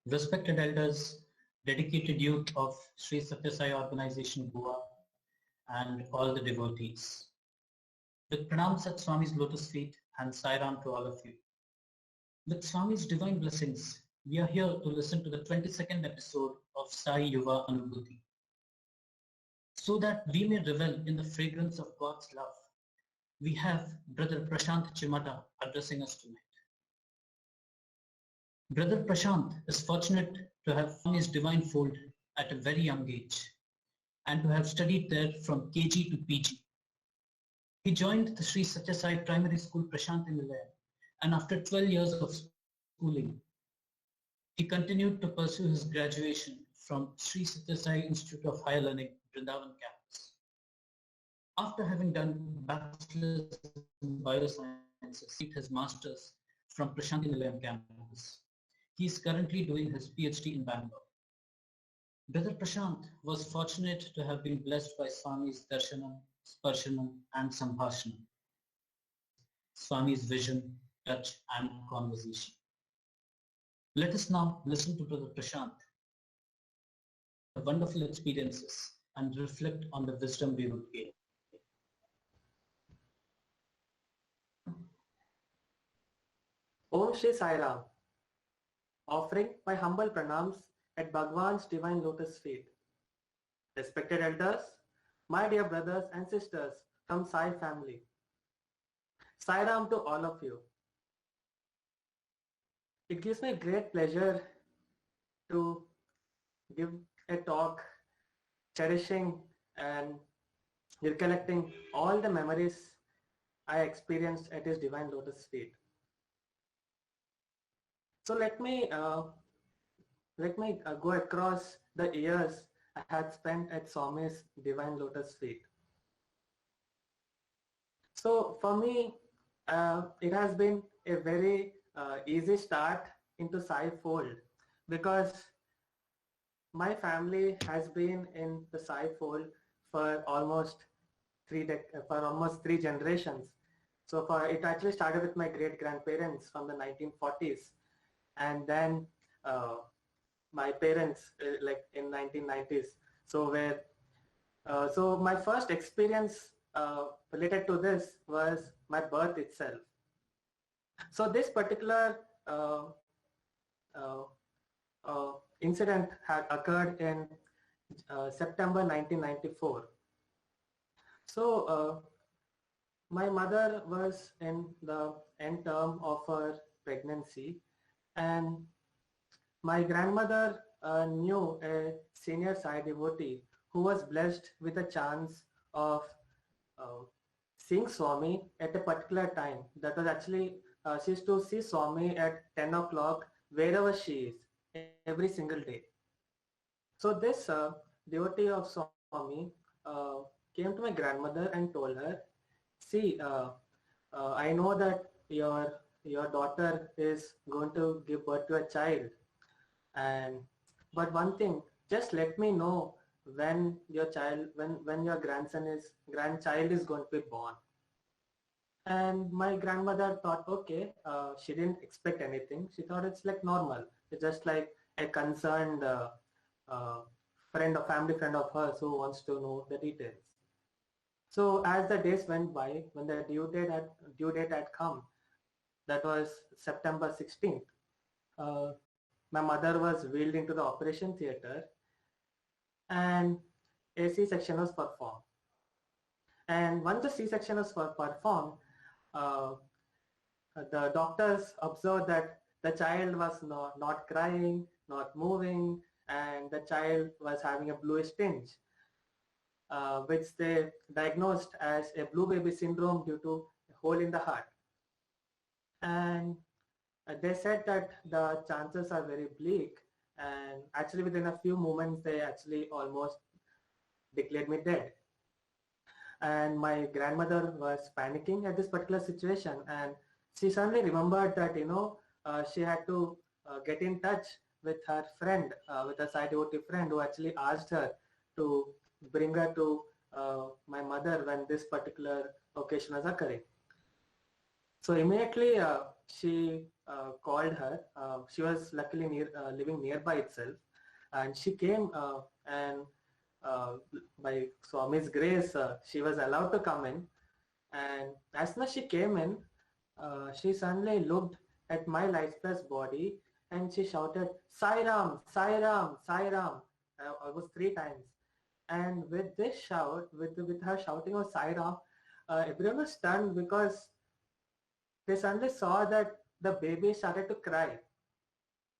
Respected elders, dedicated youth of Sri Satya Sai Organization Goa, and all the devotees. With pranams at Swami's lotus feet and Sai Ram to all of you. With Swami's divine blessings, we are here to listen to the 22nd episode of Sai Yuva Anubhuti, so that we may revel in the fragrance of God's love. We have Brother Prashant Chimata addressing us tonight. Brother Prashant is fortunate to have found his divine fold at a very young age and to have studied there from KG to PG. He joined the Sri Satya Sai Primary School Prashanti Nilayam, and after 12 years of schooling, he continued to pursue his graduation from Sri Satya Sai Institute of Higher Learning, Vrindavan campus. After having done Bachelor's in Biosciences, he did his Master's from Prashanti Nilayam campus. He is currently doing his PhD in Bangalore. Brother Prashant was fortunate to have been blessed by Swami's Darshanam, Sparshanam and Sambhashanam, Swami's vision, touch and conversation. Let us now listen to Brother Prashant, wonderful experiences, and reflect on the wisdom we would gain. Om Shri Sai Ram. Offering my humble pranams at Bhagwan's divine lotus feet. Respected elders, my dear brothers and sisters from Sai family. Sai Ram to all of you. It gives me great pleasure to give a talk cherishing and recollecting all the memories I experienced at his divine lotus feet. So let me go across the years I had spent at Swami's divine lotus feet. So for me, it has been a very easy start into Sai fold, because my family has been in the Sai fold for almost three generations. So it actually started with my great grandparents from the 1940s. And then my parents like in 1990s. So my first experience related to this was my birth itself. So this particular incident had occurred in September 1994. So my mother was in the end term of her pregnancy, and my grandmother knew a senior Sai devotee who was blessed with a chance of seeing Swami at a particular time. That was actually, she used to see Swami at 10 o'clock wherever she is, every single day. So this devotee of Swami came to my grandmother and told her, see, I know that your daughter is going to give birth to a child, but one thing, just let me know when your grandchild is going to be born. And my grandmother thought, okay, she didn't expect anything. She thought it's like normal. It's just like a concerned family friend of hers who wants to know the details. So as the days went by, when the due date had come, that was September 16th. My mother was wheeled into the operation theater and a C-section was performed. And once the C-section was performed, the doctors observed that the child was not crying, not moving, and the child was having a bluish tinge, which they diagnosed as a blue baby syndrome due to a hole in the heart. And they said that the chances are very bleak, and actually within a few moments they actually almost declared me dead. And my grandmother was panicking at this particular situation, and she suddenly remembered that, she had to get in touch with her friend, with a Sai devotee friend who actually asked her to bring her to my mother when this particular occasion was occurring. So immediately she called her. She was luckily living nearby itself, and she came and by Swami's grace, she was allowed to come in. And as soon as she came in, she suddenly looked at my lifeless body and she shouted, Sai Ram, Sai Ram, Sai Ram, almost 3 times. And with this shout, with her shouting of Sai Ram, everyone was stunned because they suddenly saw that the baby started to cry.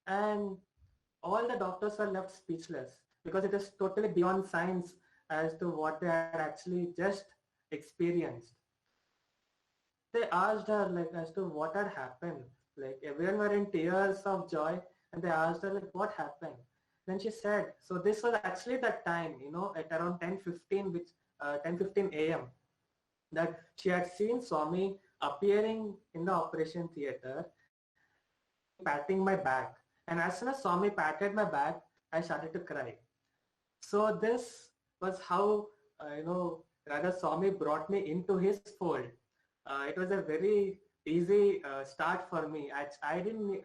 And all the doctors were left speechless because it is totally beyond science as to what they had actually just experienced. They asked her like as to what had happened. Like everyone were in tears of joy and they asked her like what happened. Then she said, so this was actually that time, at around 10:15, which 10:15 a.m. that she had seen Swami appearing in the operation theater, patting my back. And as soon as Swami patted my back, I started to cry. So this was how, rather Swami brought me into his fold. It was a very easy start for me. I didn't,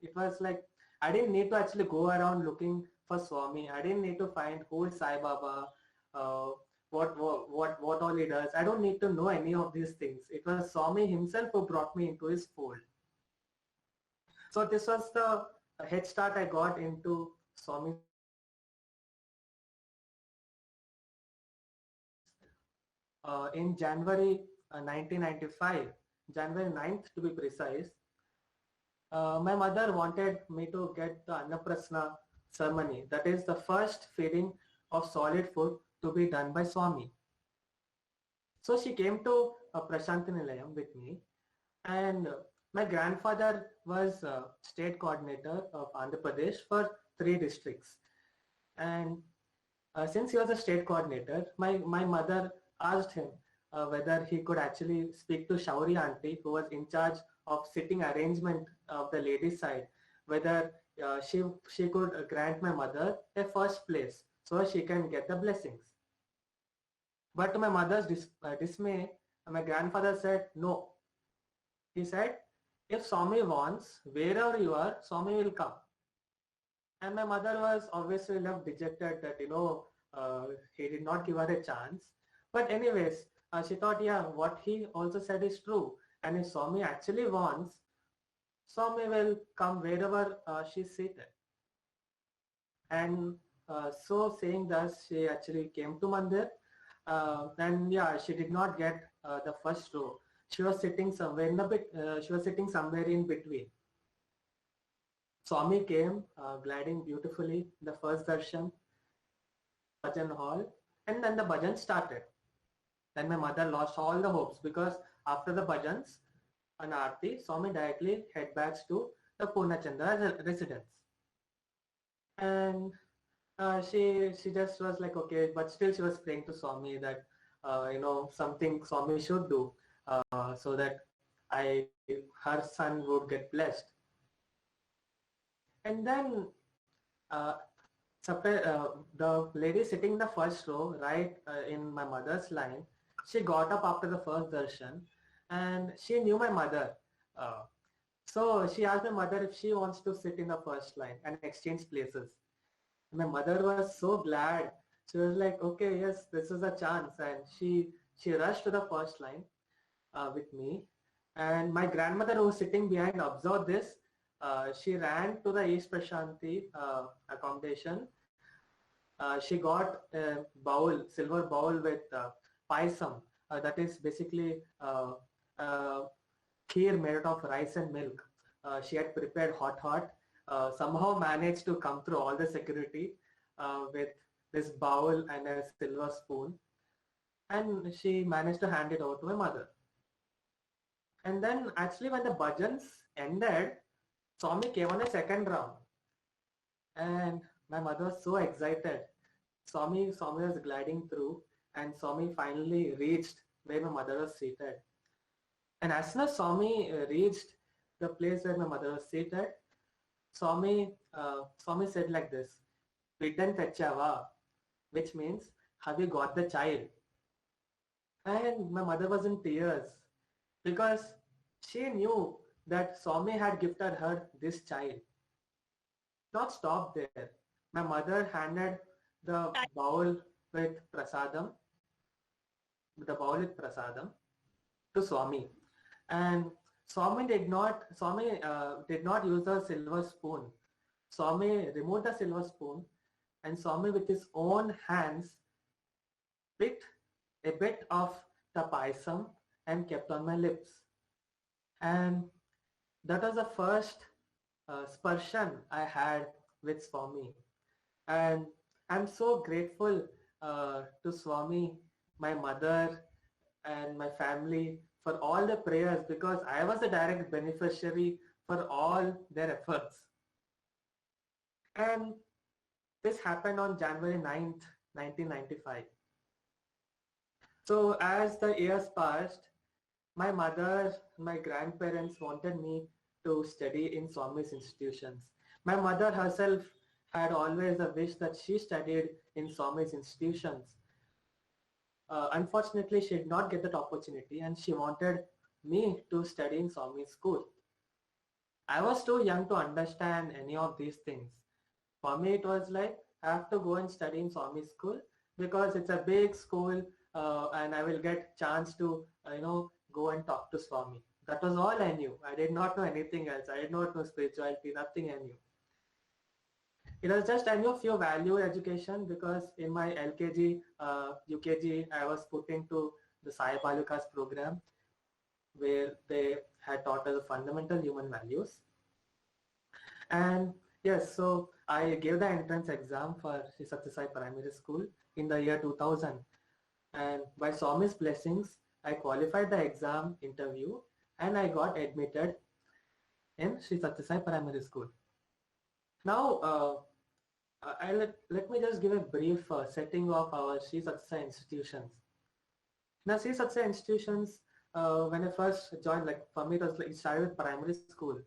it was like, I didn't need to actually go around looking for Swami. I didn't need to find who is Sai Baba, uh, what all he does. I don't need to know any of these things. It was Swami himself who brought me into his fold. So this was the head start I got into Swami. In January 1995, January 9th to be precise, my mother wanted me to get the Annaprasna ceremony. That is the first feeding of solid food to be done by Swami. So she came to Prashanti Nilayam with me, and my grandfather was state coordinator of Andhra Pradesh for 3 districts. And since he was a state coordinator, my mother asked him whether he could actually speak to Shauri auntie, who was in charge of sitting arrangement of the ladies' side, whether she could grant my mother a first place so she can get the blessings. But to my mother's dismay, my grandfather said no. He said, if Swami wants, wherever you are, Swami will come. And my mother was obviously left dejected that, he did not give her a chance. But anyways, she thought, yeah, what he also said is true. And if Swami actually wants, Swami will come wherever she's seated. And so saying thus, she actually came to Mandir. And yeah, she did not get the first row. She was sitting somewhere in between. Swami came gliding beautifully, the first darshan, bhajan hall, and then the bhajan started. Then my mother lost all the hopes because after the bhajans and aarti, Swami directly head back to the Purnachandra residence. And she just was like, okay, but still she was praying to Swami that, something Swami should do so that her son would get blessed. And then the lady sitting in the first row, right in my mother's line, she got up after the first darshan and she knew my mother. So she asked my mother if she wants to sit in the first line and exchange places. And my mother was so glad. She was like, okay, yes, this is a chance. And she rushed to the first line with me. And my grandmother who was sitting behind observed this. She ran to the East Prashanti accommodation. She got a bowl, silver bowl with paisam. That is basically kheer made out of rice and milk. She had prepared hot. Somehow managed to come through all the security with this bowl and a silver spoon. And she managed to hand it over to my mother. And then actually when the bhajans ended, Swami came on a second round. And my mother was so excited. Swami was gliding through and Swami finally reached where my mother was seated. And as soon as Swami reached the place where my mother was seated, Swami said like this, "Biddan Tachava," which means, "Have you got the child?" And my mother was in tears because she knew that Swami had gifted her this child. Not stop there. My mother handed the bowl with prasadam, to Swami, and Swami did not use a silver spoon. Swami removed the silver spoon, and Swami with his own hands picked a bit of the paisam and kept on my lips. And that was the first sparshan I had with Swami. And I'm so grateful to Swami, my mother, and my family for all the prayers, because I was a direct beneficiary for all their efforts. And this happened on January 9th, 1995. So as the years passed, my mother, my grandparents wanted me to study in Swami's institutions. My mother herself had always a wish that she studied in Swami's institutions. Unfortunately, she did not get that opportunity, and she wanted me to study in Swami's school. I was too young to understand any of these things. For me, it was like, I have to go and study in Swami's school because it's a big school, and I will get chance to, go and talk to Swami. That was all I knew. I did not know anything else. I did not know spirituality, nothing I knew. It was just I knew a few value education because in my LKG, UKG, I was put into the Sai Balukas program where they had taught us fundamental human values. And yes, so I gave the entrance exam for Sri Satya Sai Primary School in the year 2000. And by Swami's blessings, I qualified the exam interview and I got admitted in Sri Satya Sai Primary School. Now, let me just give a brief setting of our Sri Satya Sai institutions. Now, Sri Satya Sai institutions, when I first joined, like for me, it started with primary school.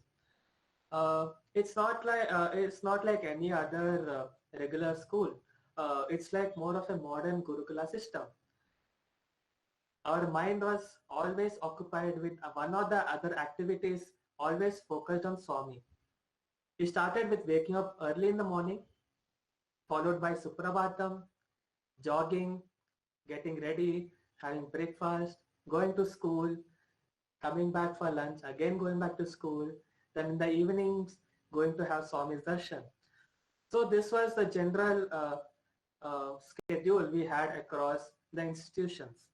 It's not like any other regular school. It's like more of a modern Gurukula system. Our mind was always occupied with one or the other activities, always focused on Swami. We started with waking up early in the morning, followed by Suprabhatam, jogging, getting ready, having breakfast, going to school, coming back for lunch, again going back to school, then in the evenings going to have Swami's darshan. So this was the general schedule we had across the institutions.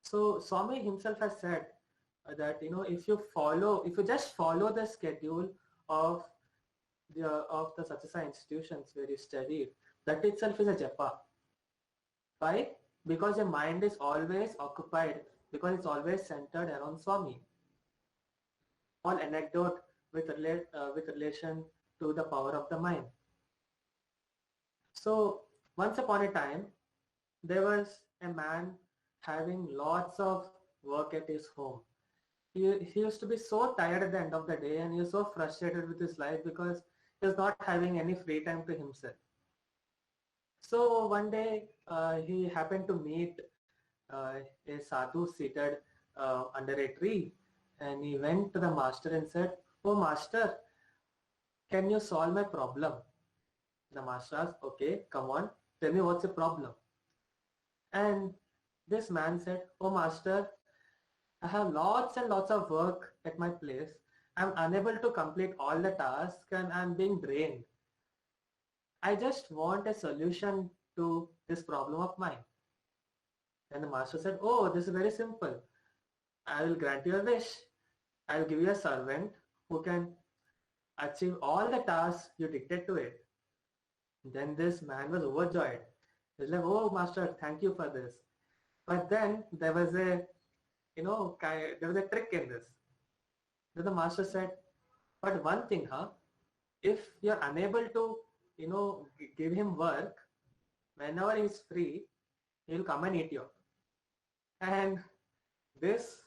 So Swami himself has said that if you just follow the schedule of the Satya Sai institutions where you studied, that itself is a japa. Why? Because your mind is always occupied, because it's always centered around Swami. All anecdote with relation to the power of the mind. So once upon a time, there was a man having lots of work at his home. He used to be so tired at the end of the day, and he was so frustrated with his life because he was not having any free time to himself. So one day he happened to meet a sadhu seated under a tree, and he went to the master and said, "Oh master, can you solve my problem?" The master asked, "Okay, come on, tell me what's the problem." And this man said, "Oh master, I have lots and lots of work at my place. I'm unable to complete all the tasks and I'm being drained. I just want a solution to this problem of mine." And the master said, "Oh, this is very simple. I will grant you a wish. I'll give you a servant who can achieve all the tasks you dictate to it." Then this man was overjoyed. He's like, "Oh master, thank you for this." But then there was a trick in this. Then the master said, "But one thing, if you're unable to, give him work, whenever he's free, he'll come and eat you." And this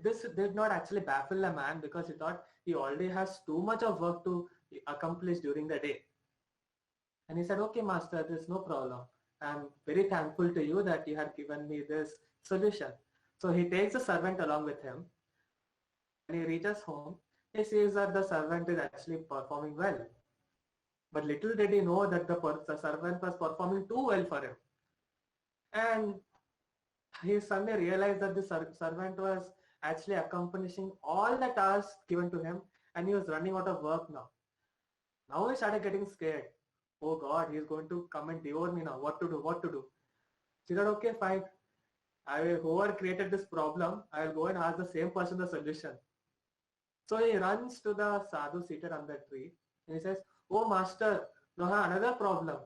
this did not actually baffle a man because he thought he already has too much of work to accomplish during the day. And he said, okay, master, there's no problem. I'm very thankful to you that you have given me this solution. So he takes the servant along with him. When he reaches home, he sees that the servant is actually performing well. But little did he know that the servant was performing too well for him. And he suddenly realized that the servant was actually accomplishing all the tasks given to him and he was running out of work now. Now he started getting scared. Oh God, he's going to come and devour me now. What to do? What to do? She said, okay, fine. Whoever created this problem, I'll go and ask the same person the solution. So he runs to the sadhu seated on the tree and he says, oh master, now I have another problem.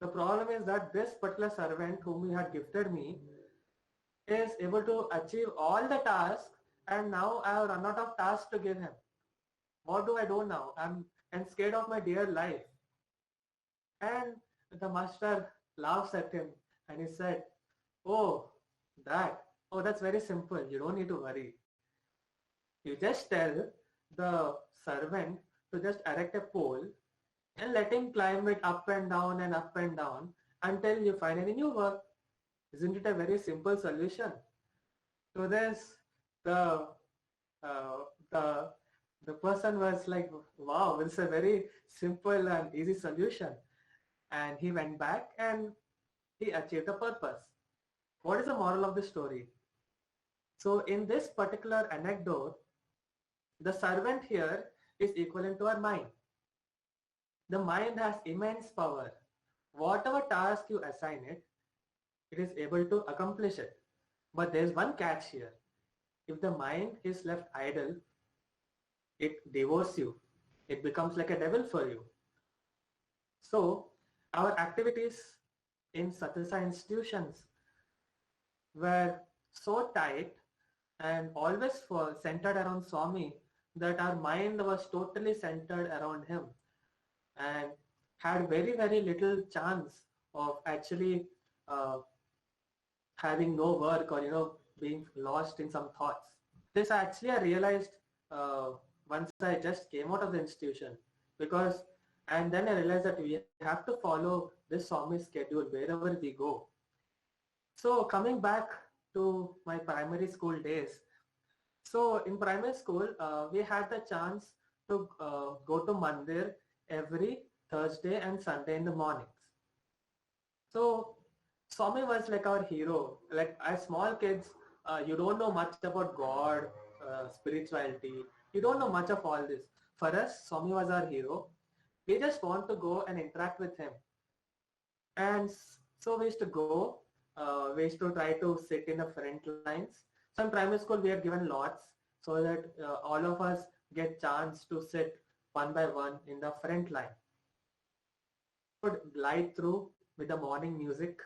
The problem is that this particular servant whom he had gifted me is able to achieve all the tasks and now I have run out of tasks to give him. What do I do now? I'm scared of my dear life. And the master laughs at him and he said, oh, that's very simple. You don't need to worry. You just tell the servant to just erect a pole and let him climb it up and down until you find any new work. Isn't it a very simple solution? To this, the person was like, wow, it's a very simple and easy solution. And he went back and he achieved the purpose. What is the moral of the story? So in this particular anecdote, the servant here is equivalent to our mind. The mind has immense power. Whatever task you assign it, it is able to accomplish it. But there's one catch here. If the mind is left idle, it devours you. It becomes like a devil for you. So our activities in Satyasai institutions were so tight and always centered around Swami that our mind was totally centered around him and had very, very little chance of actually having no work or being lost in some thoughts. This actually I realized once I just came out of the institution, and then I realized that we have to follow this Swami schedule wherever we go. So coming back to my primary school days, so in primary school we had the chance to go to Mandir every Thursday and Sunday in the mornings. So Swami was like our hero. Like as small kids, you don't know much about God, spirituality. You don't know much of all this. For us, Swami was our hero. We just want to go and interact with him. And so we used to go. We used to try to sit in the front lines. So in primary school, we are given lots so that all of us get chance to sit one by one in the front line. Would glide through with the morning music.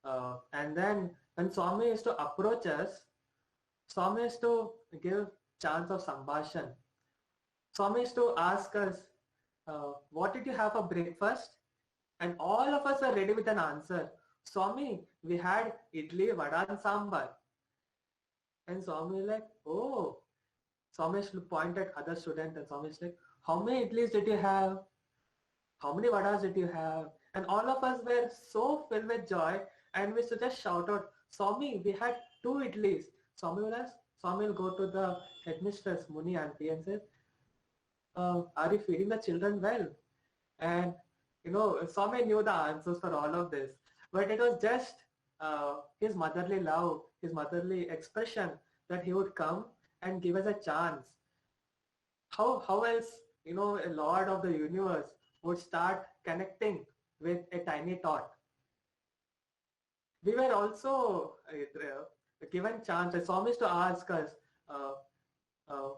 And then when Swami used to approach us, Swami used to give chance of Sambhashan. Swami used to ask us, what did you have for breakfast? And all of us are ready with an answer. Swami, we had idli, vada and sambar. And Swami is like, oh. Swami used to point at other students and Swami is like, how many idlis did you have? How many vadas did you have? And all of us were so filled with joy and we used to just shout out, Swami, we had 2 idlis. Swami will go to the headmistress, Muni auntie and say, are you feeding the children well? And Swami knew the answers for all of this. But it was just his motherly love, his motherly expression that he would come and give us a chance. How else, a Lord of the universe would start connecting with a tiny tot. We were also given chance. Swami used to ask us,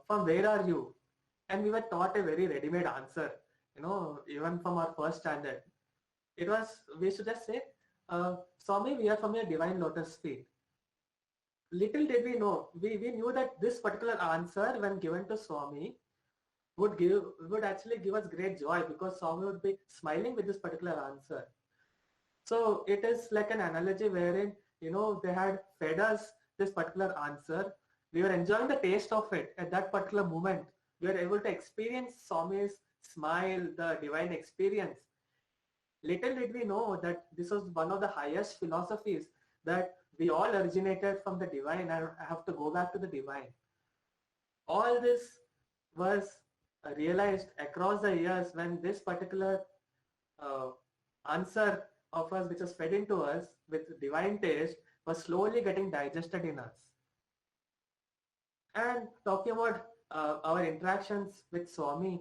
from where are you? And we were taught a very ready-made answer, even from our first standard. We used to just say, Swami, we are from your divine lotus feet. Little did we know, we knew that this particular answer when given to Swami would actually give us great joy because Swami would be smiling with this particular answer. So it is like an analogy wherein, they had fed us this particular answer. We were enjoying the taste of it at that particular moment. We were able to experience Swami's smile, the divine experience. Little did we know that this was one of the highest philosophies, that we all originated from the divine and have to go back to the divine. All this was realized across the years when this particular uh, answer of us, which was fed into us with divine taste, was slowly getting digested in us. And talking about our interactions with Swami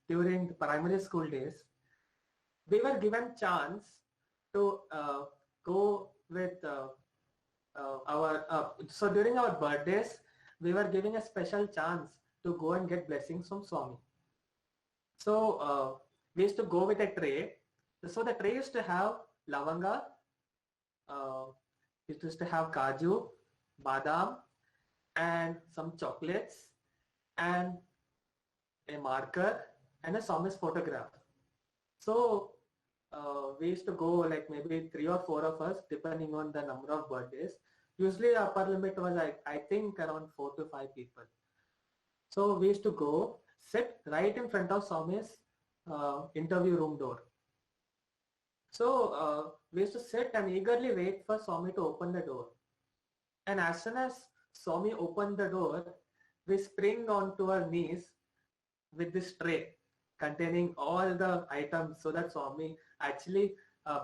during the primary school days, we were given chance to go with so during our birthdays, we were giving a special chance to go and get blessings from Swami. So we used to go with a tray. So the tray used to have lavanga, it used to have kaju, badam, and some chocolates, and a marker, and a Swami's photograph. So we used to go like maybe 3 or 4 of us, depending on the number of birthdays. Usually upper limit was I think around 4 to 5 people. So we used to go sit right in front of Swami's interview room door. So we used to sit and eagerly wait for Swami to open the door. And as soon as Swami opened the door, we spring onto our knees with this tray containing all the items so that Swami actually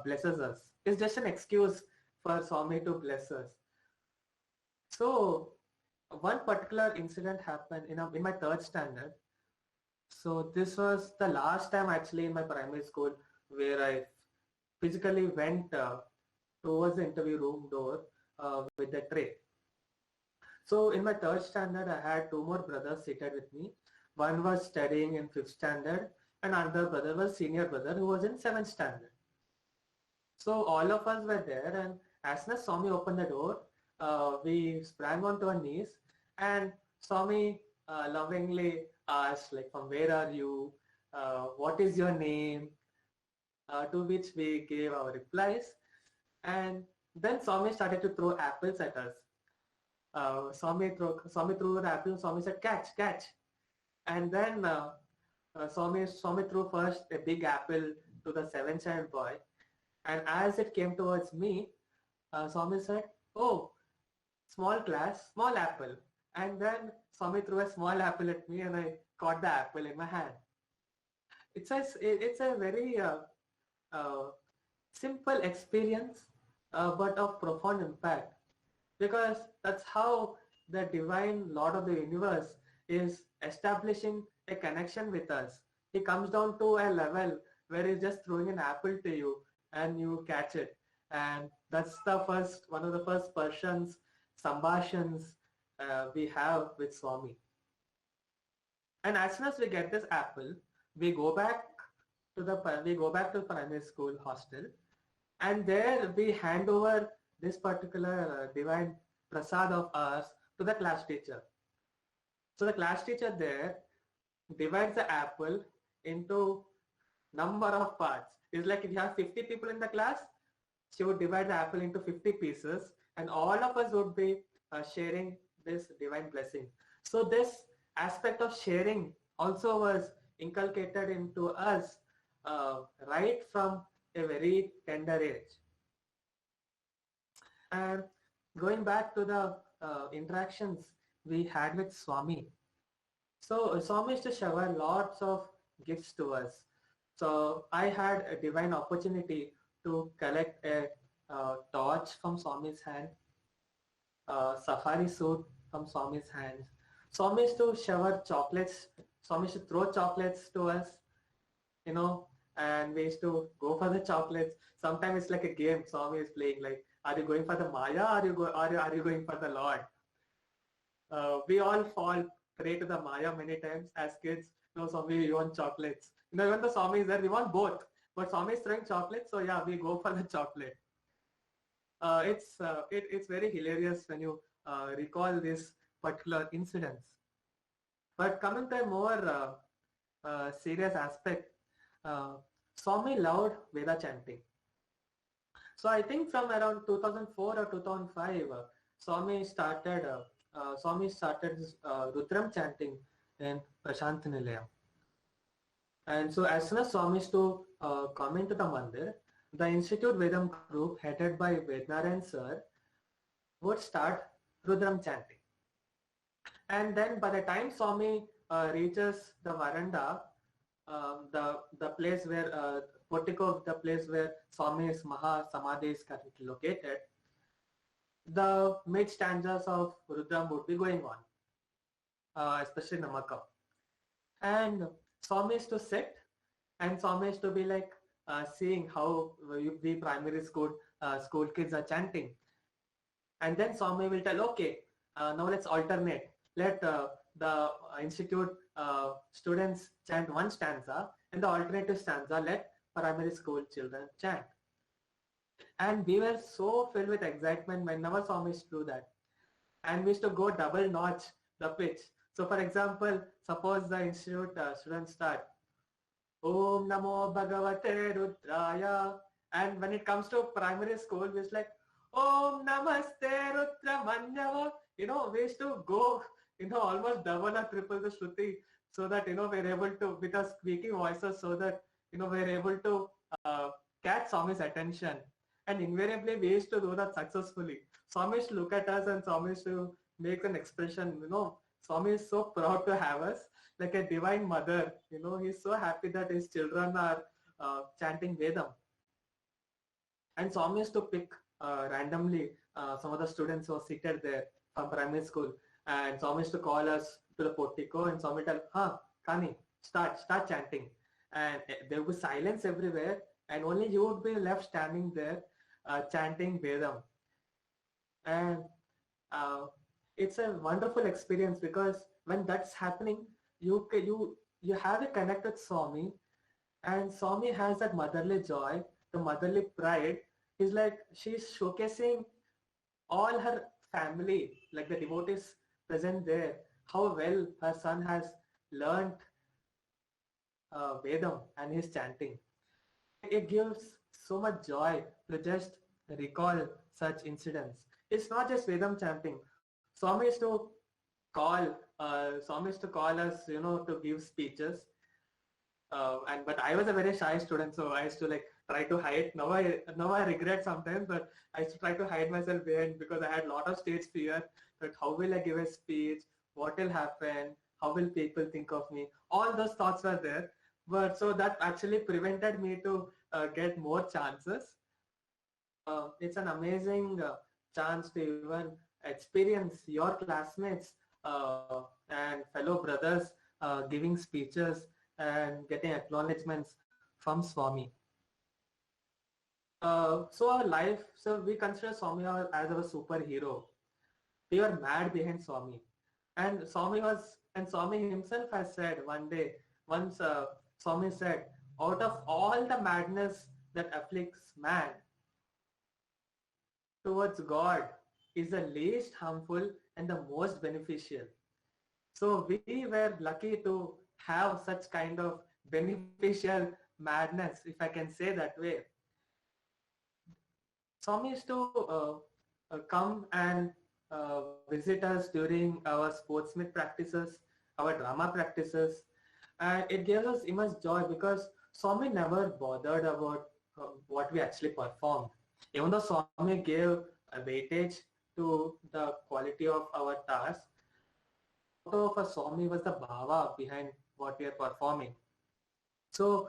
blesses us. It's just an excuse for Swami to bless us. So one particular incident happened in my 3rd standard. So this was the last time actually in my primary school where I physically went towards the interview room door with the tray. So in my 3rd standard, I had 2 more brothers seated with me. One was studying in 5th standard and another brother was senior brother who was in 7th standard. So all of us were there, and as soon as Swami opened the door, we sprang onto our knees, and Swami lovingly asked, like, from where are you? What is your name? To which we gave our replies, and then Swami started to throw apples at us. Swami threw the apple. Swami said, "Catch, catch!" And then Swami threw first a big apple to the 7th-year-old boy, and as it came towards me, Swami said, "Oh, small class, small apple." And then Swami threw a small apple at me, and I caught the apple in my hand. It's a very simple experience, but of profound impact, because that's how the divine Lord of the universe is establishing a connection with us. He comes down to a level where he's just throwing an apple to you and you catch it. And that's one of the first Persians, sambhashans we have with Swami. And as soon as we get this apple, we go back to the primary school hostel, and there we hand over this particular divine prasad of ours to the class teacher. So the class teacher there divides the apple into number of parts. It's like if you have 50 people in the class, she would divide the apple into 50 pieces, and all of us would be sharing this divine blessing. So this aspect of sharing also was inculcated into us right from a very tender age. And going back to the interactions we had with Swami. So Swami used to shower lots of gifts to us. So I had a divine opportunity to collect a torch from Swami's hand, safari suit from Swami's hands. Swami used to shower chocolates. Swami used to throw chocolates to us, and we used to go for the chocolates. Sometimes it's like a game. Swami is playing like, are you going for the Maya, or are you going for the Lord? We all fall prey to the Maya many times as kids. Swami, we want chocolates. When the Swami is there, we want both. But Swami is throwing chocolates, so yeah, we go for the chocolate. It's very hilarious when you recall these particular incidents. But coming to a more serious aspect, Swami loved Veda chanting. So I think from around 2004 or 2005, Swami started this Rudram chanting in Prashant Nilaya. And so as soon as Swami used to come into the mandir, the Institute Vedam group headed by Vednarayan sir would start Rudram chanting. And then by the time Swami reaches the veranda, the place where portico, the place where Swami's Maha Samadhi is currently located, the mid stanzas of Rudram would be going on, especially Namakam. And Swami is to sit, and Swami is to be like seeing how we primary school kids are chanting. And then Swami will tell, okay, now let's alternate. Let the institute students chant one stanza, and the alternative stanza let primary school children chant. And we were so filled with excitement whenever Swami used to do that. And we used to go double notch the pitch. So for example, suppose the institute students start, Om Namo Bhagavate Rudraya. And when it comes to primary school, we used like, Om Namaste Rudramanyava. We used to go, almost double or triple the Shruti so that, we're able to, with our squeaky voices, so that, we're able to catch Swami's attention. And invariably, we used to do that successfully. Swami used to look at us and Swami used to make an expression, Swami is so proud to have us, like a divine mother. He's so happy that his children are chanting Vedam. And Swami used to pick randomly some of the students who are seated there from primary school. And Swami used to call us to the portico and Swami tell, Kani, start chanting. And there would be silence everywhere and only you would be left standing there chanting Vedam. And it's a wonderful experience because when that's happening, you have a connect with Swami, and Swami has that motherly joy, the motherly pride. It's like she's showcasing all her family, like the devotees present there, how well her son has learned Vedam and his chanting. It gives so much joy to just recall such incidents. It's not just Vedam chanting. Swami is to call us, to give speeches. But I was a very shy student, so I used to try to hide. Now I regret sometimes, but I used to try to hide myself behind because I had a lot of stage fear. That how will I give a speech? What will happen? How will people think of me? All those thoughts were there. But so that actually prevented me to get more chances. It's an amazing chance to even experience your classmates and fellow brothers giving speeches and getting acknowledgements from Swami. So we consider Swami as our superhero. We were mad behind Swami. And Swami himself has said once Swami said, out of all the madness that afflicts man, towards God is the least harmful and the most beneficial. So we were lucky to have such kind of beneficial madness, if I can say that way. Swami used to come and visit us during our sportsmith practices, our drama practices, and it gives us immense joy because Swami never bothered about what we actually performed. Even though Swami gave a weightage to the quality of our task, motto for Swami was the bhava behind what we are performing. So,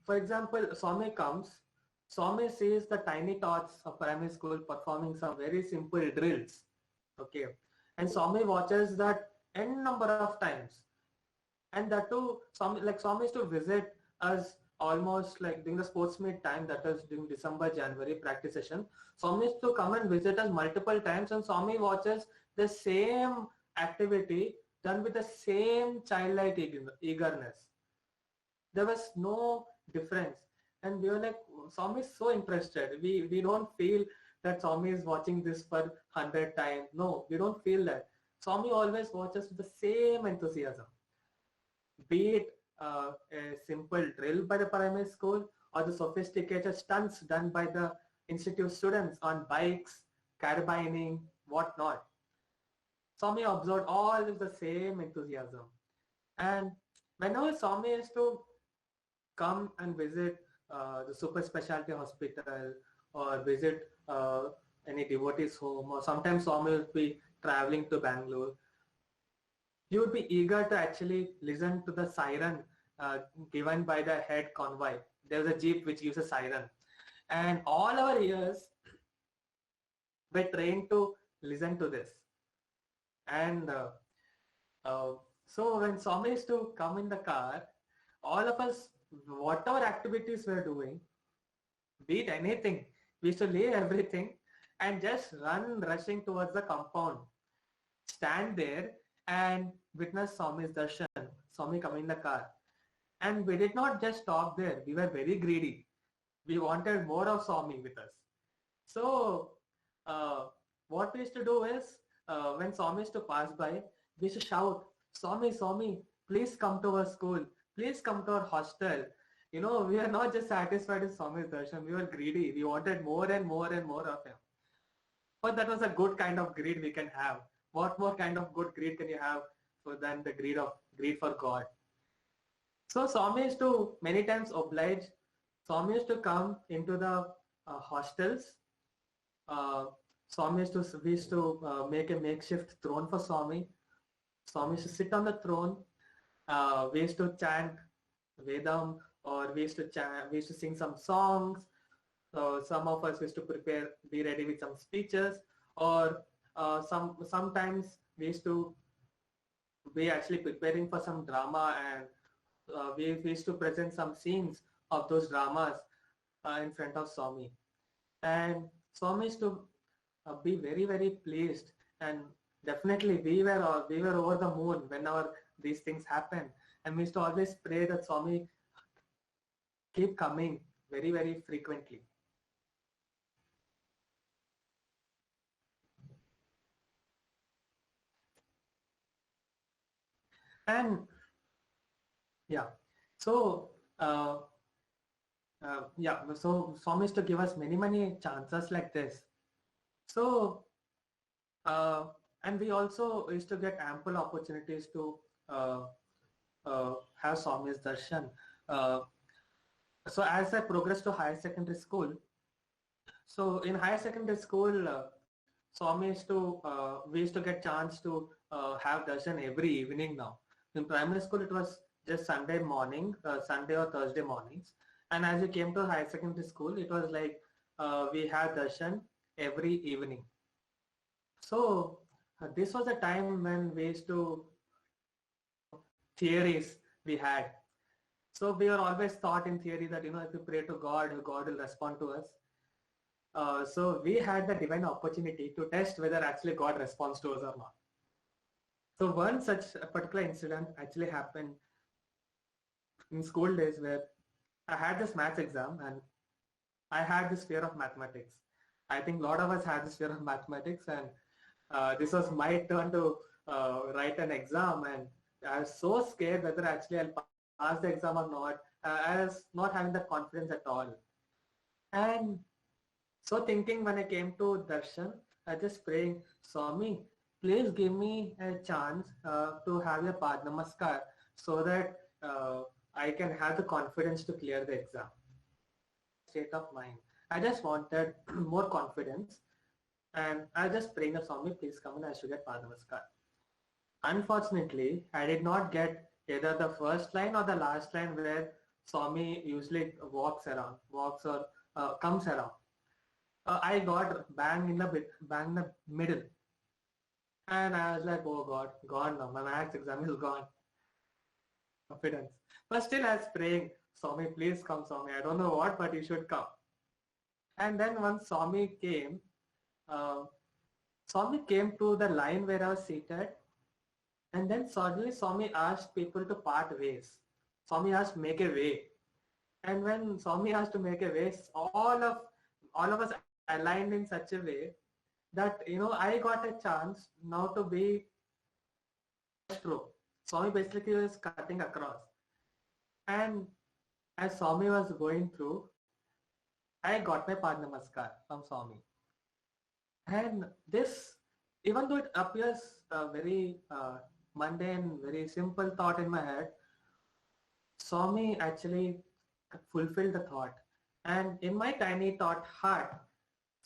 for example, Swami comes, Swami sees the tiny tots of primary school performing some very simple drills, okay, and Swami watches that n number of times, and that too, Swami used to visit us almost like during the sports meet time, that is during December, January practice session. Swami used to come and visit us multiple times, and Swami watches the same activity done with the same childlike eagerness. There was no difference. And we were like, Swami is so interested. We don't feel that Swami is watching this for 100 times. No, we don't feel that. Swami always watches with the same enthusiasm. Be it a simple drill by the primary school or the sophisticated stunts done by the institute students on bikes, carabining, what not. Swami observed all with the same enthusiasm. And whenever Swami used to come and visit the super specialty hospital or visit any devotee's home, or sometimes Swami would be traveling to Bangalore, he would be eager to actually listen to the siren given by the head convoy. There's a jeep which gives a siren. And all our ears were trained to listen to this. And so when Swami used to come in the car, all of us, whatever activities we're doing, be it anything, we used to leave everything and just run rushing towards the compound, stand there and witness Swami's darshan, Swami coming in the car. And we did not just stop there. We were very greedy. We wanted more of Swami with us. So what we used to do is, when Swami used to pass by, we used to shout, Swami, Swami, please come to our school. Please come to our hostel. You know, we are not just satisfied with Swami's darshan. We were greedy. We wanted more and more and more of him. But that was a good kind of greed we can have. What more kind of good greed can you have than the greed for God? So Swami used to many times oblige. Swami used to come into the hostels. We used to make a makeshift throne for Swami. Swami used to sit on the throne. We used to chant Vedam, or we used to sing some songs. So some of us used to be ready with some speeches, or sometimes we used to be actually preparing for some drama, and we used to present some scenes of those dramas in front of Swami. And Swami used to be very, very pleased, and definitely we were over the moon whenever these things happen. And we used to always pray that Swami keep coming very, very frequently. And yeah, so so Swami used to give us many, many chances like this. So and we also used to get ample opportunities to have Swami's darshan. So as I progressed to higher secondary school, so in higher secondary school, we used to get chance to have darshan every evening now. In primary school, it was just Sunday morning, Sunday or Thursday mornings. And as we came to higher secondary school, it was like we had darshan every evening. So this was a time when we used to theories we had. So we were always taught in theory that, you know, if you pray to God, God will respond to us. So we had the divine opportunity to test whether actually God responds to us or not. So one such a particular incident actually happened in school days, where I had this maths exam and I had this fear of mathematics. I think a lot of us had this fear of mathematics, and this was my turn to write an exam, and I was so scared whether actually I'll pass the exam or not. I was not having the confidence at all. And so thinking, when I came to darshan, I just praying, Swami, please give me a chance to have a Pad Namaskar, so that I can have the confidence to clear the exam. State of mind. I just wanted more confidence, and I just praying that Swami, please come and I should get Pad Namaskar. Unfortunately, I did not get either the first line or the last line where Swami usually walks or comes around. I got bang in the middle. And I was like, oh God, gone now. My maths exam is gone. Confidence. But still I was praying, Swami, please come, Swami. I don't know what, but you should come. And then once Swami came to the line where I was seated. And then suddenly Swami asked people to part ways. Swami asked, make a way. And when Swami asked to make a way, all of us aligned in such a way that, you know, I got a chance now to be first row. Swami basically was cutting across. And as Swami was going through, I got my Pad Namaskar from Swami. And this Even though it appears very mundane, very simple thought in my head, Swami actually fulfilled the thought. And in my tiny thought heart,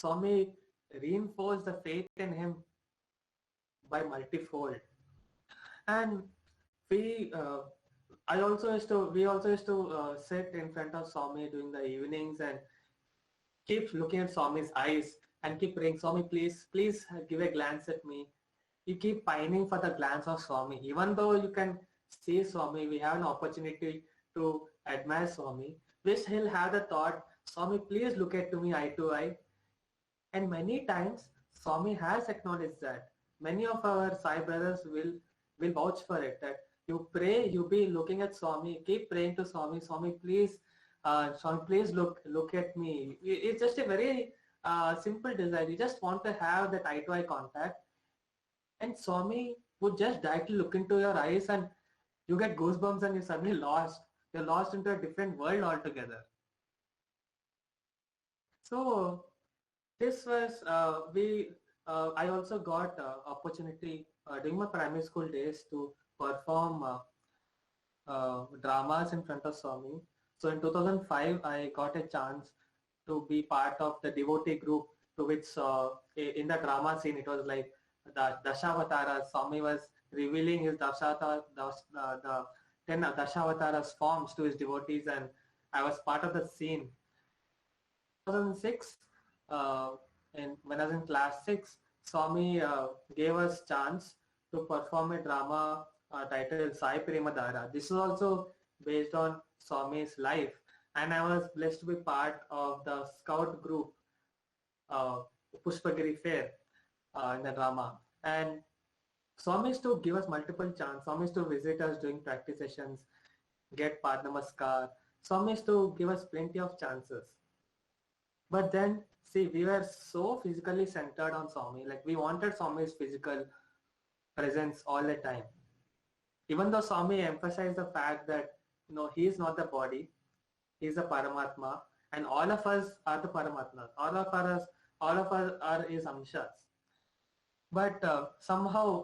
Swami reinforced the faith in him by multifold. And we, we also used to sit in front of Swami during the evenings and keep looking at Swami's eyes and keep praying, Swami, please, please give a glance at me. You keep pining for the glance of Swami. Even though you can see Swami, we have an opportunity to admire Swami. Wish he'll have the thought, Swami, please look at me eye to eye. And many times, Swami has acknowledged that. Many of our Sai brothers will vouch for it, that you pray, you be looking at Swami, keep praying to Swami, Swami, please look at me. It's just a very simple desire. You just want to have that eye to eye contact, and Swami would just directly look into your eyes, and you get goosebumps, and you're suddenly lost. You're lost into a different world altogether. So this was we. I also got opportunity during my primary school days to perform dramas in front of Swami. So in 2005, I got a chance to be part of the devotee group to which in the drama scene, it was like the Dashavataras. Swami was revealing his the 10 Dashavataras forms to his devotees, and I was part of the scene. 2006, uh, and when I was in class 6, Swami gave us chance to perform a drama titled Sai Premadara. This is also based on Swami's life, and I was blessed to be part of the scout group uh, Pushpagiri Fair in the drama. And Swami used to give us multiple chances. Swami used to visit us during practice sessions, get Pad Namaskar. Swami used to give us plenty of chances. But then, see, we were so physically centered on Swami. Like, we wanted Swami's physical presence all the time. Even though Swami emphasized the fact that, he is not the body, he is the Paramatma, and all of us are the Paramatmas. All of us are his Amshas. But somehow,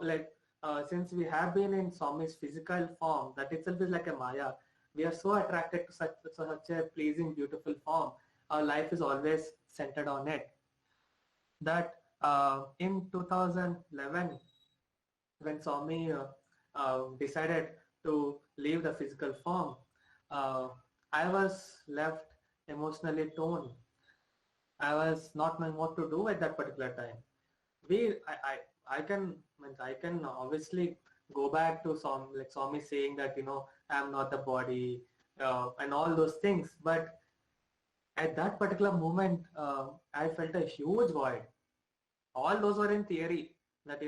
since we have been in Swami's physical form, that itself is like a Maya. We are so attracted to such a pleasing, beautiful form. Our life is always centered on it. That in 2011, when Swami decided to leave the physical form, I was left emotionally torn. I was not knowing what to do at that particular time. I can obviously go back to Swami saying that I'm not the body and all those things, but at that particular moment I felt a huge void. All those were in theory, that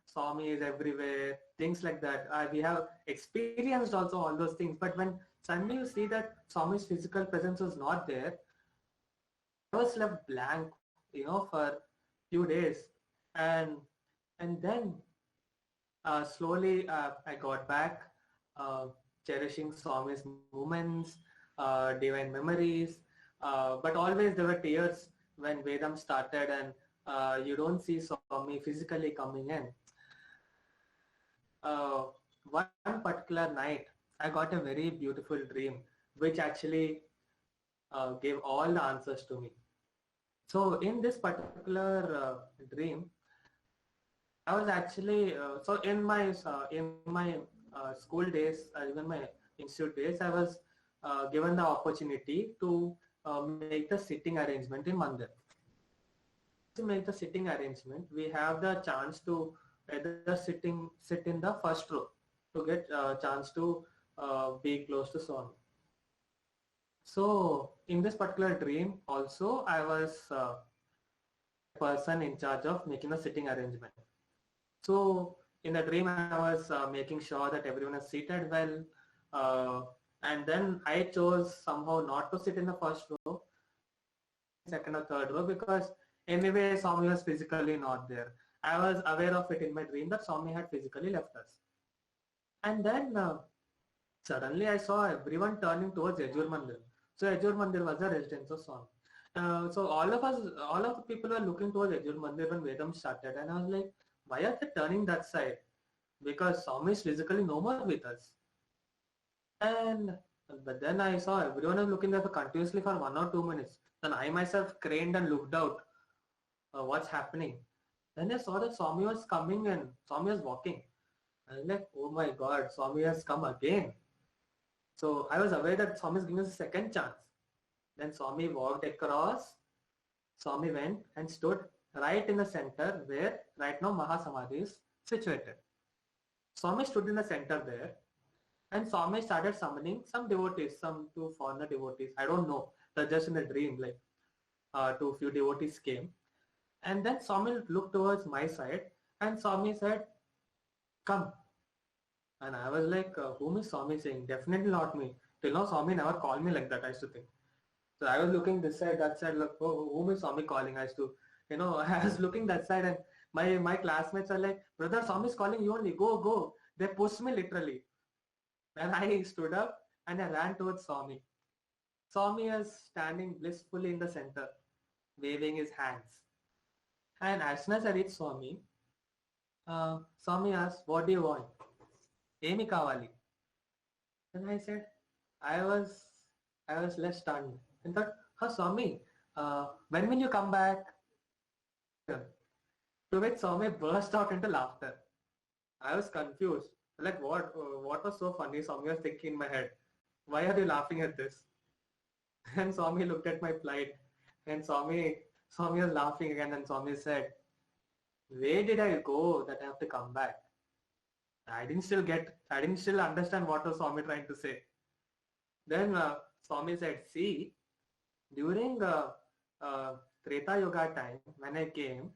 Swami is everywhere, things like that. We have experienced also all those things, but when suddenly you see that Swami's physical presence was not there, I was left blank, for few days. And then slowly I got back, cherishing Swami's moments, divine memories, but always there were tears when Vedam started, and you don't see Swami physically coming in. One particular night, I got a very beautiful dream, which actually gave all the answers to me. So in this particular dream, I was actually in my school days, even my institute days, I was given the opportunity to make the sitting arrangement in Mandir. To make the sitting arrangement, we have the chance to either sit in the first row to get a chance to be close to Swami. So in this particular dream also, I was a person in charge of making the sitting arrangement. So in the dream, I was making sure that everyone is seated well, and then I chose somehow not to sit in the first row, second or third row, because anyway Swami was physically not there. I was aware of it in my dream that Swami had physically left us. And then suddenly I saw everyone turning towards Yajur Mandir. So Yajur Mandir was the residence of Swami. So all of the people were looking towards Yajur Mandir when Vedam started, and I was like, why are they turning that side? Because Swami is physically no more with us. And but then I saw everyone was looking at continuously for 1 or 2 minutes. Then I myself craned and looked out what's happening. Then I saw that Swami was coming and Swami was walking. I was like, oh my God, Swami has come again. So I was aware that Swami is giving us a second chance. Then Swami walked across. Swami went and stood right in the center where right now Mahasamadhi is situated. Swami stood in the center there and Swami started summoning some devotees, some two foreigner devotees. I don't know. They're just in a dream, like two few devotees came. And then Swami looked towards my side and Swami said, come. And I was like, whom is Swami saying? Definitely not me. Till now Swami never called me like that, I used to think. So I was looking this side, that side, like, oh, whom is Swami calling? I used to, I was looking that side and my classmates are like, brother, Swami is calling you only, go, go. They pushed me literally. And I stood up and I ran towards Swami. Swami is standing blissfully in the center, waving his hands. And as soon as I reached Swami, Swami asked, what do you want? Emi kawali. And I said, I was less stunned and thought, Swami, when will you come back? To which Swami burst out into laughter. I was confused. Like what was so funny? Swami was thinking in my head, why are you laughing at this? And Swami looked at my plight and Swami was laughing again and Swami said, where did I go that I have to come back? I didn't still understand what was Swami trying to say. Then Swami said, see, during Treta Yoga time, when I came,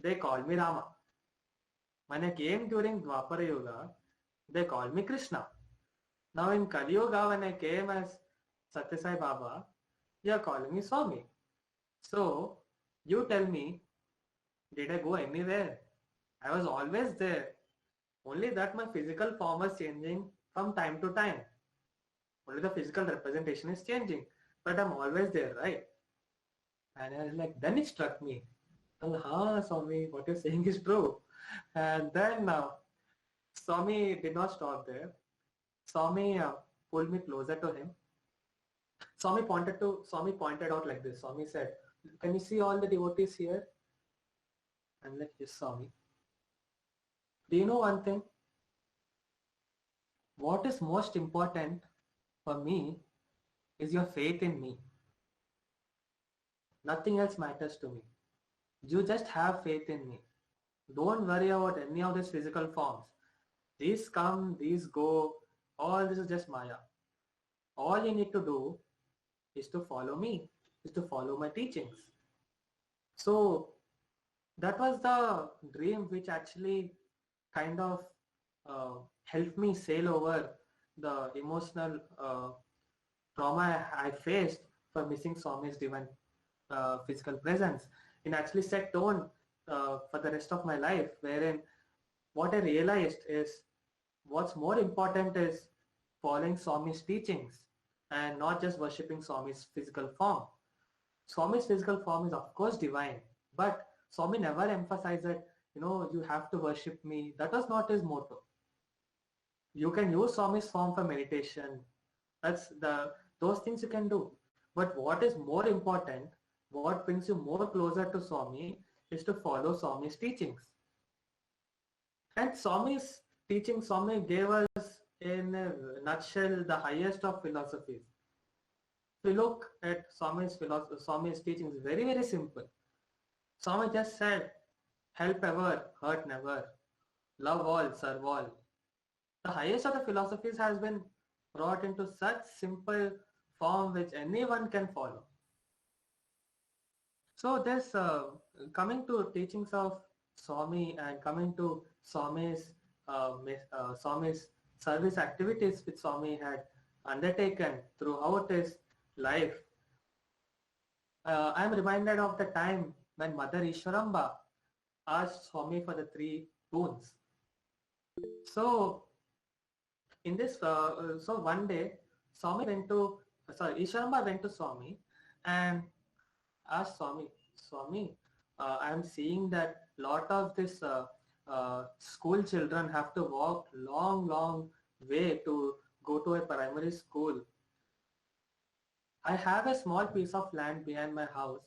they called me Rama. When I came during Dwapara Yoga, they called me Krishna. Now in Kali Yoga, when I came as Satya Sai Baba, you are calling me Swami. So you tell me, did I go anywhere? I was always there. Only that my physical form was changing from time to time. Only the physical representation is changing. But I'm always there, right? And I was like, then it struck me. Swami, what you're saying is true. And then Swami did not stop there. Swami pulled me closer to him. Swami pointed out like this. Swami said, can you see all the devotees here? I'm like, yes, Swami. Do you know one thing? What is most important for me is your faith in me. Nothing else matters to me. You just have faith in me. Don't worry about any of these physical forms. These come, these go. All this is just Maya. All you need to do is to follow me, is to follow my teachings. So that was the dream which actually kind of helped me sail over the emotional trauma I faced for missing Swami's divine physical presence. It actually set tone for the rest of my life, wherein what I realized is what's more important is following Swami's teachings and not just worshipping Swami's physical form. Swami's physical form is of course divine, but Swami never emphasized that, you have to worship me. That was not his motto. You can use Swami's form for meditation. Those things you can do. But what is more important, what brings you more closer to Swami is to follow Swami's teachings. And Swami's teaching, Swami gave us in a nutshell the highest of philosophies. If you look at Swami's teachings, very, very simple. Swami just said, help ever, hurt never, love all, serve all. The highest of the philosophies has been brought into such simple form which anyone can follow. So this coming to teachings of Swami and coming to Swami's service activities which Swami had undertaken throughout his life, I am reminded of the time when Mother Ishwaramba asked Swami for the 3 boons. So in this, so one day Ishwaramba went to Swami and asked Swami, I'm seeing that lot of this school children have to walk long way to go to a primary school. I have a small piece of land behind my house.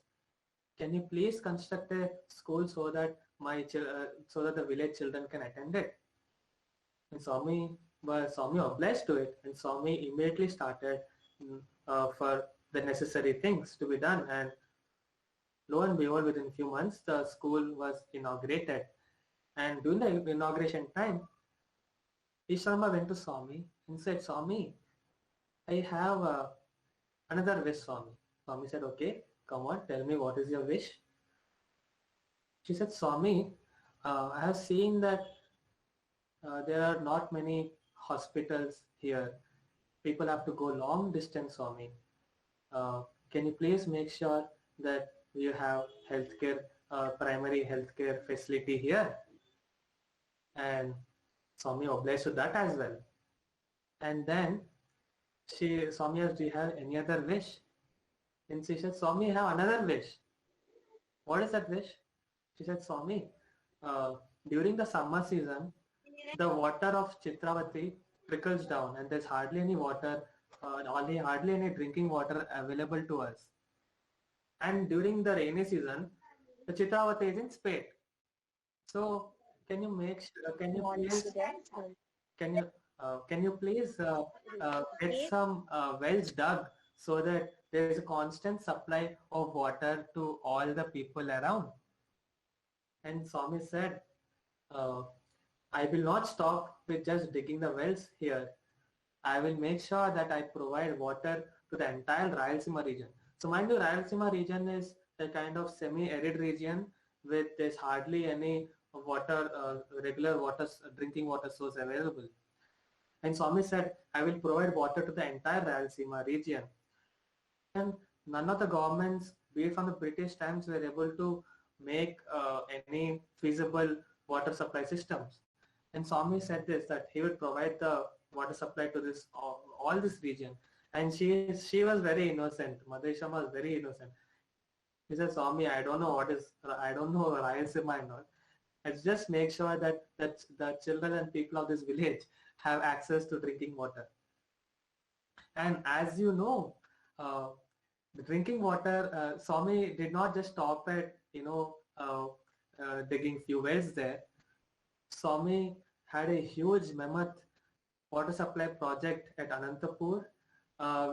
Can you please construct a school so that so that the village children can attend it? And Swami obliged to it, and Swami immediately started for the necessary things to be done. And lo and behold, within few months, the school was inaugurated. And during the inauguration time, Isharma went to Swami and said, Swami, I have another wish, Swami. Swami said, okay, come on, tell me what is your wish. She said, Swami, I have seen that there are not many hospitals here. People have to go long distance, Swami. Can you please make sure that you have healthcare, primary healthcare facility here? And Swami obliged to that as well. And then Swami asked, do you have any other wish? And she said, Swami, I have another wish. What is that wish? She said, Swami, during the summer season, the water of Chitravati trickles down and there's hardly any water, hardly any drinking water available to us. And during the rainy season, the Chitravati is in spate. So can you make sure, can you please get some wells dug so that there is a constant supply of water to all the people around? And Swami said, I will not stop with just digging the wells here. I will make sure that I provide water to the entire Rayalaseema region. So mind you, Rayalaseema region is a kind of semi-arid region with there's hardly any water, regular water, drinking water source available. And Swami said, I will provide water to the entire Rayalaseema region. And none of the governments, be it from the British times, were able to make any feasible water supply systems. And Swami said this, that he would provide the water supply to this all this region. And she was very innocent. Mother Isharma was very innocent. He said, Swami, I don't know Rayalaseema and all. Let's just make sure that the children and people of this village have access to drinking water. And as you know, the drinking water, Swami did not just stop at digging few wells there. Swami had a huge mammoth water supply project at Anantapur,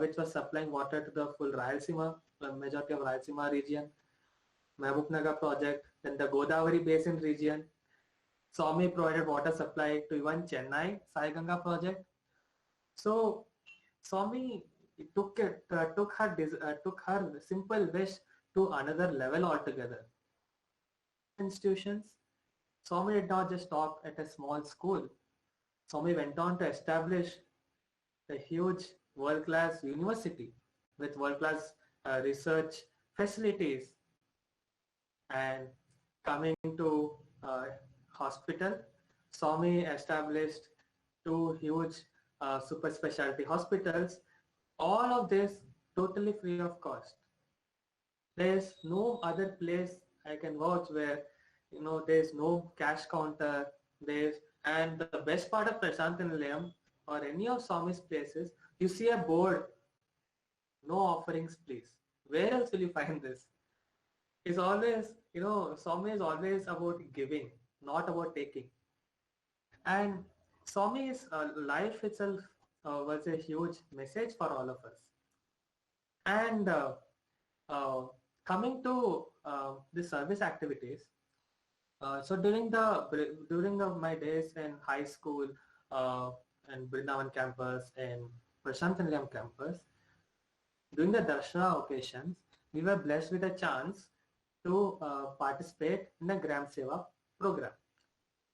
which was supplying water to the full Rayalaseema, the majority of Rayalaseema region. Mahbubnagar project, then the Godavari Basin region. Swami provided water supply to even Chennai Sai Ganga project. So Swami took her simple wish to another level altogether. Institutions. Swami did not just stop at a small school. Swami went on to establish a huge world-class university with world-class research facilities. And coming to hospital, Swami established 2 huge super specialty hospitals. All of this totally free of cost. There's no other place I can vouch where there's no cash counter. And the best part of Prashant Nilayam or any of Swami's places, you see a board, no offerings please. Where else will you find this? It's always, Swami is always about giving, not about taking. And Swami's life itself was a huge message for all of us. And coming to the service activities, so during my days in high school and Brindavan campus and Prashant Nilayam campus, during the Darshana occasions, we were blessed with a chance to participate in the Gram Seva program.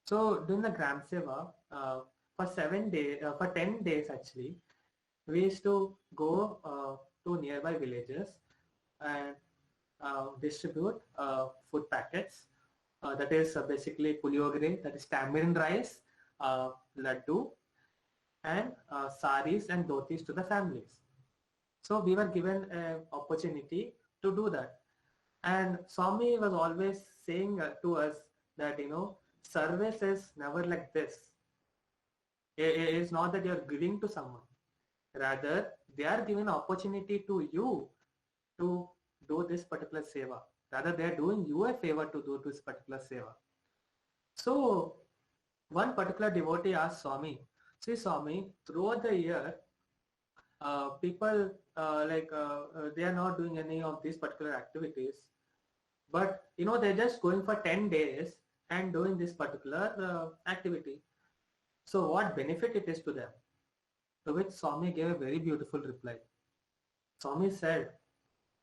So during the Gram Seva, for 10 days actually, we used to go to nearby villages and distribute food packets. That is basically puliogre, that is tamarind rice, laddu, and saris and dhotis to the families. So we were given an opportunity to do that. And Swami was always saying to us that, service is never like this. It's not that you're giving to someone. Rather, they are giving opportunity to you to do this particular seva. Rather, they are doing you a favor to do this particular seva. So, one particular devotee asked Swami, see Swami, throughout the year, people they are not doing any of these particular activities, but they're just going for 10 days and doing this particular activity. So what benefit it is to them? To which Swami gave a very beautiful reply. Swami said,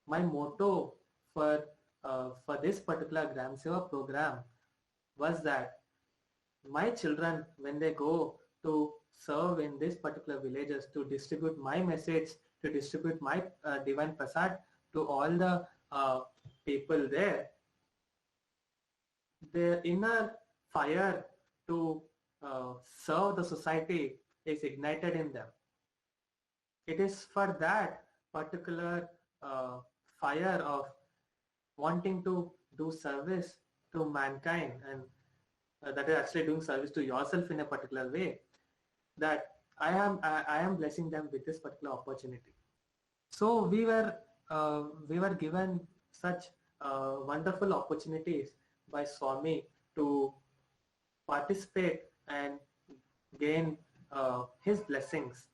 my motto for this particular Gram Seva program was that my children, when they go to serve in this particular villages, to distribute my message, to distribute my divine prasad to all the people there, the inner fire to serve the society is ignited in them. It is for that particular fire of wanting to do service to mankind, and that is actually doing service to yourself in a particular way, that I am blessing them with this particular opportunity. So we were given such wonderful opportunities by Swami to participate and gain his blessings.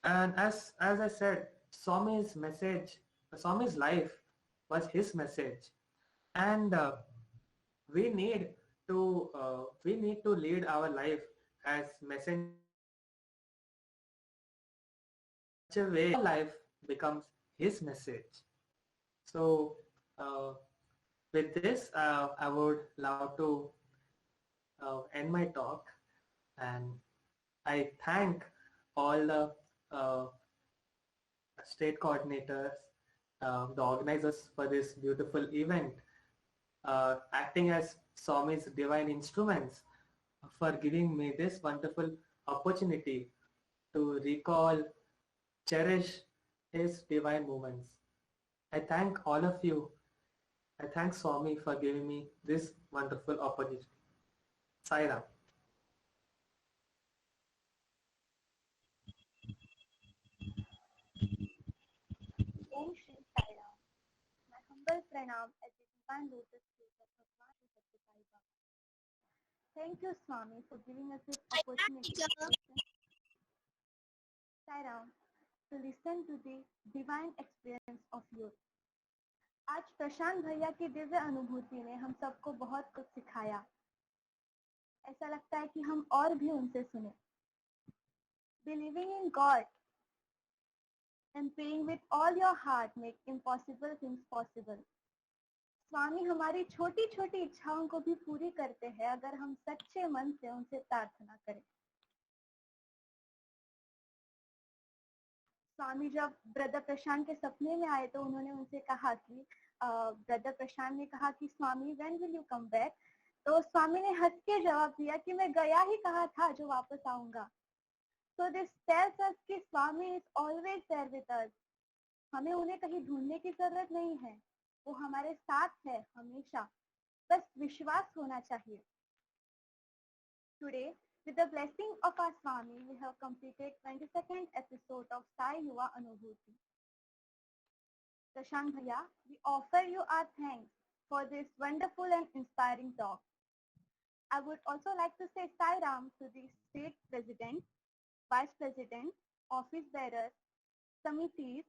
And as I said, Swami's message, Swami's life was his message, and we need to lead our life as messengers of Swami in such a way our life becomes his message. So with this, I would love to end my talk, and I thank all the uh, state coordinators, the organizers for this beautiful event, acting as Swami's divine instruments, for giving me this wonderful opportunity to recall, cherish his divine moments. I thank all of you. I thank Swami for giving me this wonderful opportunity. Sai Ram. Om Shri Sai Ram. My humble pranam at the divine lotus feet of Bhagwan Shri Satya Sai Baba. Thank you, Swami, for giving us this opportunity to listen, Sai Ram, to listen to the divine experience of youth. आज प्रशांत भैया की दिव्य अनुभूति ने हम सबको बहुत कुछ सिखाया. ऐसा लगता है कि हम और भी उनसे सुने. Believing in God and praying with all your heart make impossible things possible. स्वामी हमारी छोटी छोटी इच्छाओं को भी पूरी करते हैं अगर हम सच्चे मन से उनसे प्रार्थना करें. स्वामी जब ब्रदर प्रशांत के सपने में आए तो उन्होंने उनसे कहा कि ब्रदर प्रशांत ने कहा कि Swami when will you come back. तो स्वामी ने हंस के जवाब दिया कि मैं गया ही कहा था जो वापस आऊंगा. So this tells us कि स्वामी is always there with us. हमें उन्हें कहीं ढूंढने की जरूरत नहीं है. वो हमारे साथ है हमेशा. बस विश्वास होना चाहिए. Today, with the blessing of our Swami, we have completed 22nd episode of Sai Yuva Anubhuti. Prashant Bhaiya, we offer you our thanks for this wonderful and inspiring talk. I would also like to say Sai Ram to the state president, vice president, office bearers, committees,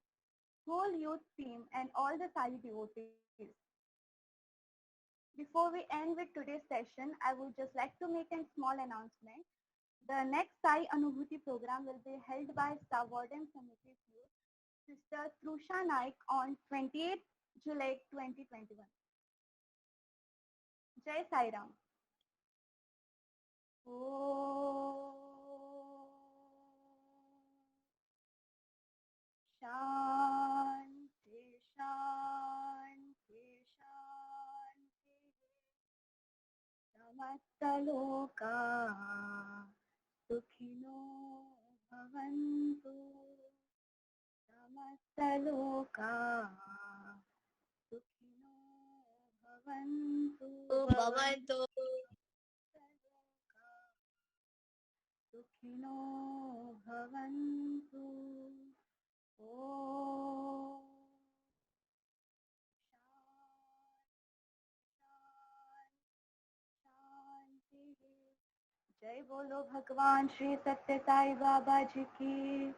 whole youth team, and all the Sai devotees. Before we end with today's session, I would just like to make a small announcement. The next Sai Anubhuti program will be held by Star Warden Committee's youth, Sister Trusha Naik, on 28th July 2021. Jai Sai Ram. Shanti, Shanti, Shanti. Samastaloka Sukhino Bhavantu. Samastaloka Sukhino भवन्तु सुखिनो भवन्तु। ओम शांति। जय बोलो भगवान श्री सत्य साई बाबा जी की।